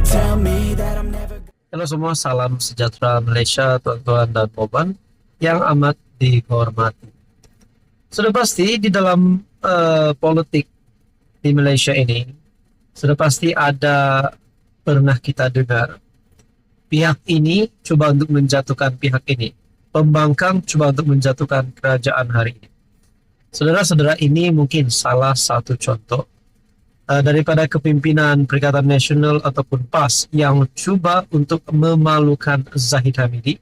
tell me that I'm never. Halo semua, salam sejahtera Malaysia, tuan-tuan dan puan yang amat dihormati. Sudah pasti di dalam politik di Malaysia ini, sudah pasti ada pernah kita dengar pihak ini coba untuk menjatuhkan pihak ini, pembangkang coba untuk menjatuhkan kerajaan hari ini. Saudara-saudara, ini mungkin salah satu contoh daripada kepimpinan Perikatan Nasional ataupun PAS yang cuba untuk memalukan Zahid Hamidi,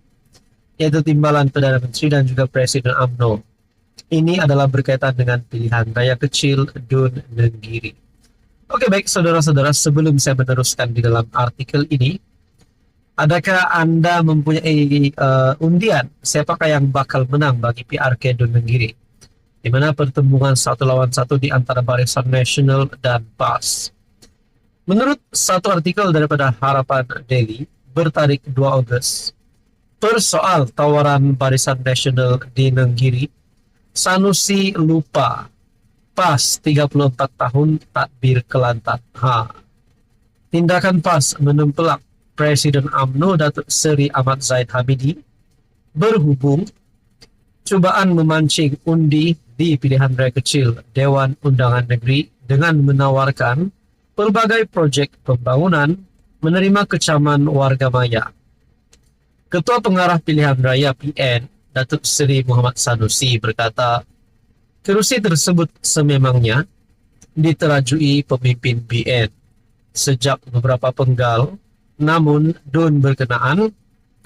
yaitu Timbalan Perdana Menteri dan juga Presiden UMNO. Ini adalah berkaitan dengan pilihan raya kecil Dun Nenggiri. Oke, baik saudara-saudara, sebelum saya meneruskan di dalam artikel ini, adakah Anda mempunyai undian siapakah yang bakal menang bagi PRK Dun Nenggiri, di mana pertemuan 1 lawan 1 di antara Barisan Nasional dan PAS. Menurut satu artikel daripada Harapan Daily bertarikh 2 Ogos, persoal tawaran Barisan Nasional di Nenggiri, Sanusi lupa PAS 34 tahun takbir Kelantan. Tindakan PAS menempelak Presiden UMNO Datuk Seri Ahmad Zahid Hamidi berhubung cubaan memancing undi di pilihan raya kecil Dewan Undangan Negeri dengan menawarkan pelbagai projek pembangunan menerima kecaman warga maya. Ketua Pengarah Pilihan Raya PN, Datuk Seri Muhammad Sanusi berkata, kerusi tersebut sememangnya diterajui pemimpin BN sejak beberapa penggal, namun Dun berkenaan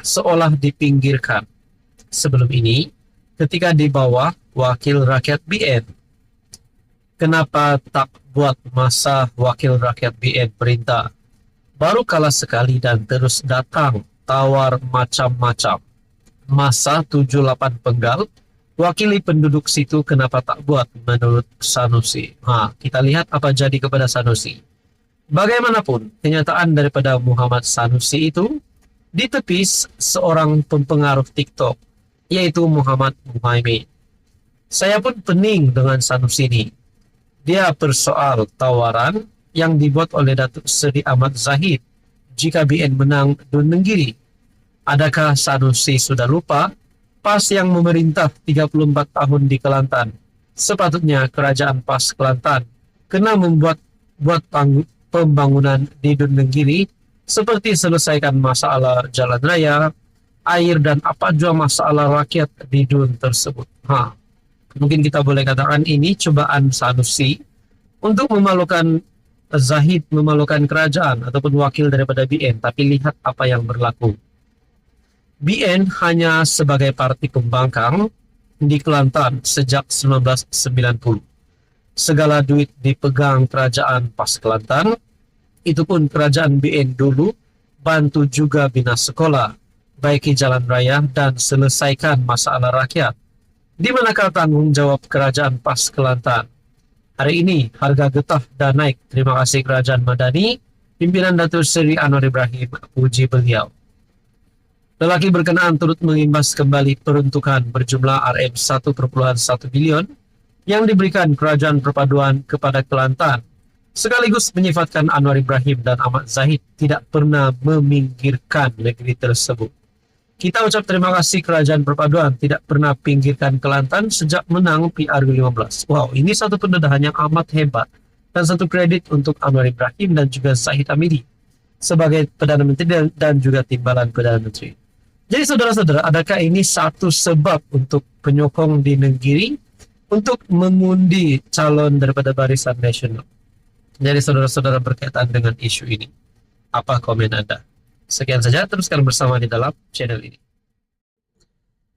seolah dipinggirkan. Sebelum ini, ketika di bawah Wakil Rakyat BN, kenapa tak buat masa Wakil Rakyat BN perintah? Baru kalah sekali dan terus datang tawar macam-macam. Masa 7-8 penggal, wakili penduduk situ kenapa tak buat menurut Sanusi. Kita lihat apa jadi kepada Sanusi. Bagaimanapun, kenyataan daripada Muhammad Sanusi itu ditepis seorang pempengaruh TikTok, yaitu Muhammad Muhaimin. Saya pun pening dengan Sanusi ini. Dia persoal tawaran yang dibuat oleh Datuk Seri Ahmad Zahid jika BN menang Dun Nenggiri. Adakah Sanusi sudah lupa PAS yang memerintah 34 tahun di Kelantan? Sepatutnya kerajaan PAS Kelantan kena membuat pembangunan di Dun Nenggiri, seperti selesaikan masalah jalan raya, air, dan apa jua masalah rakyat di Dun tersebut. Mungkin kita boleh katakan ini cobaan Sanusi untuk memalukan Zahid, memalukan kerajaan ataupun wakil daripada BN. Tapi lihat apa yang berlaku. BN hanya sebagai parti pembangkang di Kelantan sejak 1990. Segala duit dipegang kerajaan PAS Kelantan. Itu pun kerajaan BN dulu bantu juga bina sekolah, baiki jalan raya, dan selesaikan masalah rakyat. Di manakah tanggung jawab kerajaan PAS Kelantan? Hari ini harga getah dah naik. Terima kasih kerajaan Madani, pimpinan Datuk Seri Anwar Ibrahim, puji beliau. Lelaki berkenaan turut mengimbas kembali peruntukan berjumlah RM1,1 bilion yang diberikan Kerajaan Perpaduan kepada Kelantan, sekaligus menyifatkan Anwar Ibrahim dan Ahmad Zahid tidak pernah meminggirkan negeri tersebut. Kita ucap terima kasih Kerajaan Perpaduan tidak pernah pinggirkan Kelantan sejak menang PRU15. Wow, ini satu pendedahan yang amat hebat dan satu kredit untuk Anwar Ibrahim dan juga Zahid Hamidi sebagai Perdana Menteri dan juga Timbalan Perdana Menteri. Jadi saudara-saudara, adakah ini satu sebab untuk penyokong di Nenggiri untuk mengundi calon daripada Barisan Nasional? Jadi saudara-saudara, berkaitan dengan isu ini, apa komen Anda? Sekian saja, teruskan bersama di dalam channel ini.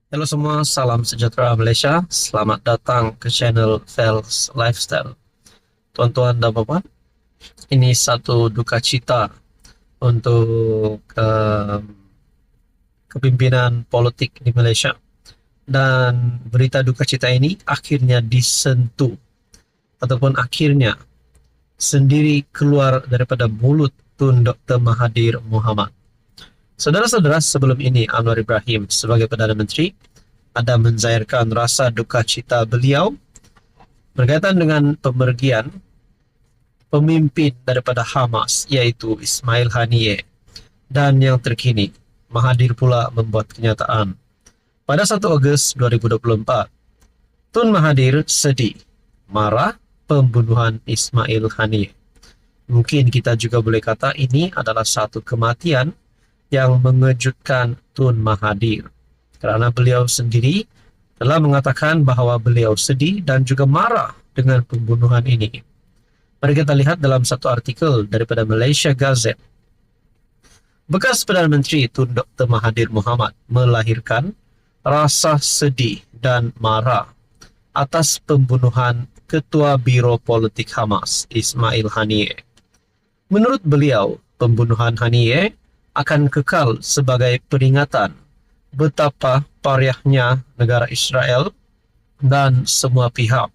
Halo semua, salam sejahtera Malaysia. Selamat datang ke channel Fels Lifestyle. Tuan-tuan dan puan, ini satu duka cita untuk kepimpinan politik di Malaysia. Dan berita duka cita ini akhirnya disentuh, ataupun akhirnya sendiri keluar daripada mulut Tun Dr. Mahathir Mohamad. Saudara-saudara, sebelum ini Anwar Ibrahim sebagai Perdana Menteri ada menzairkan rasa duka cita beliau berkaitan dengan pemergian pemimpin daripada Hamas, yaitu Ismail Haniyeh. Dan yang terkini, Mahathir pula membuat kenyataan. Pada 1 Ogos 2024, Tun Mahathir sedih, marah pembunuhan Ismail Haniyeh. Mungkin kita juga boleh kata ini adalah satu kematian yang mengejutkan Tun Mahathir, kerana beliau sendiri telah mengatakan bahawa beliau sedih dan juga marah dengan pembunuhan ini. Mari kita lihat dalam satu artikel daripada Malaysia Gazette. Bekas Perdana Menteri Tun Dr. Mahathir Mohamad melahirkan rasa sedih dan marah atas pembunuhan Ketua Biro Politik Hamas, Ismail Haniyeh. Menurut beliau, pembunuhan Haniyeh akan kekal sebagai peringatan betapa payahnya negara Israel dan semua pihak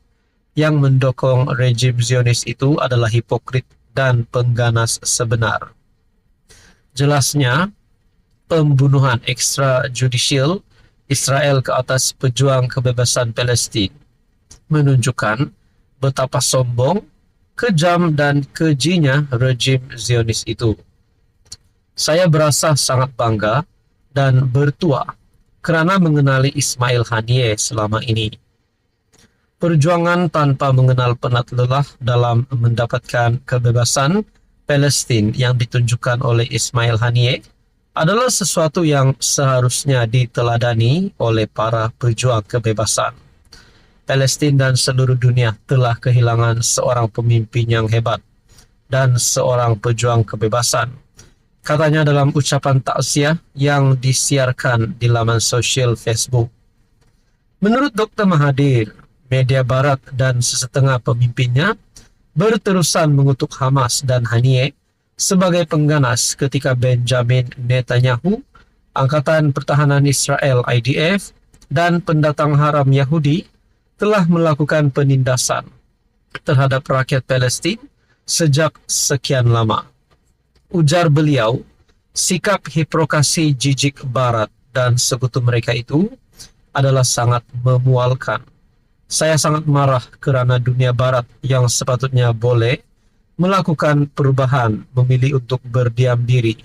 yang mendukung rejim Zionis itu adalah hipokrit dan pengganas sebenar. Jelasnya, pembunuhan extrajudicial Israel ke atas pejuang kebebasan Palestin menunjukkan betapa sombong, kejam dan kejinya rejim Zionis itu. Saya berasa sangat bangga dan bertuah kerana mengenali Ismail Haniyeh selama ini. Perjuangan tanpa mengenal penat lelah dalam mendapatkan kebebasan Palestin yang ditunjukkan oleh Ismail Haniyeh adalah sesuatu yang seharusnya diteladani oleh para pejuang kebebasan. Palestin dan seluruh dunia telah kehilangan seorang pemimpin yang hebat dan seorang pejuang kebebasan, katanya dalam ucapan takziah yang disiarkan di laman sosial Facebook. Menurut Dr. Mahathir, media barat dan sesetengah pemimpinnya berterusan mengutuk Hamas dan Haniyeh sebagai pengganas ketika Benjamin Netanyahu, Angkatan Pertahanan Israel IDF, dan pendatang haram Yahudi telah melakukan penindasan terhadap rakyat Palestin sejak sekian lama. Ujar beliau, sikap hiprokrasi jijik Barat dan sekutu mereka itu adalah sangat memualkan. Saya sangat marah kerana dunia Barat yang sepatutnya boleh melakukan perubahan memilih untuk berdiam diri,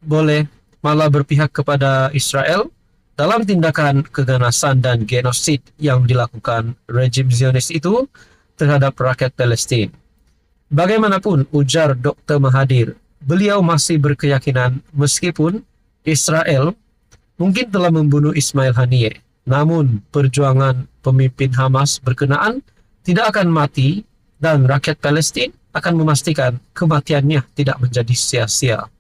boleh malah berpihak kepada Israel dalam tindakan keganasan dan genosid yang dilakukan rejim Zionis itu terhadap rakyat Palestin. Bagaimanapun, ujar Dr. Mahathir, beliau masih berkeyakinan meskipun Israel mungkin telah membunuh Ismail Haniyeh, namun perjuangan pemimpin Hamas berkenaan tidak akan mati dan rakyat Palestin akan memastikan kematiannya tidak menjadi sia-sia.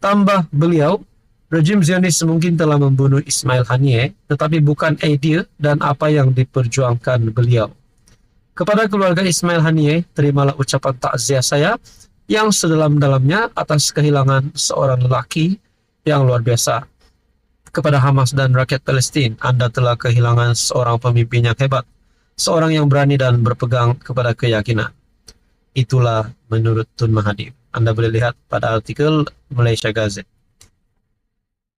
Tambah beliau, rejim Zionis mungkin telah membunuh Ismail Haniyeh, tetapi bukan idea dan apa yang diperjuangkan beliau. Kepada keluarga Ismail Haniyeh, terimalah ucapan takziah saya yang sedalam-dalamnya atas kehilangan seorang lelaki yang luar biasa. Kepada Hamas dan rakyat Palestin, Anda telah kehilangan seorang pemimpin yang hebat, seorang yang berani dan berpegang kepada keyakinan. Itulah menurut Tun Mahathir. Anda boleh lihat pada artikel Malaysia Gazette.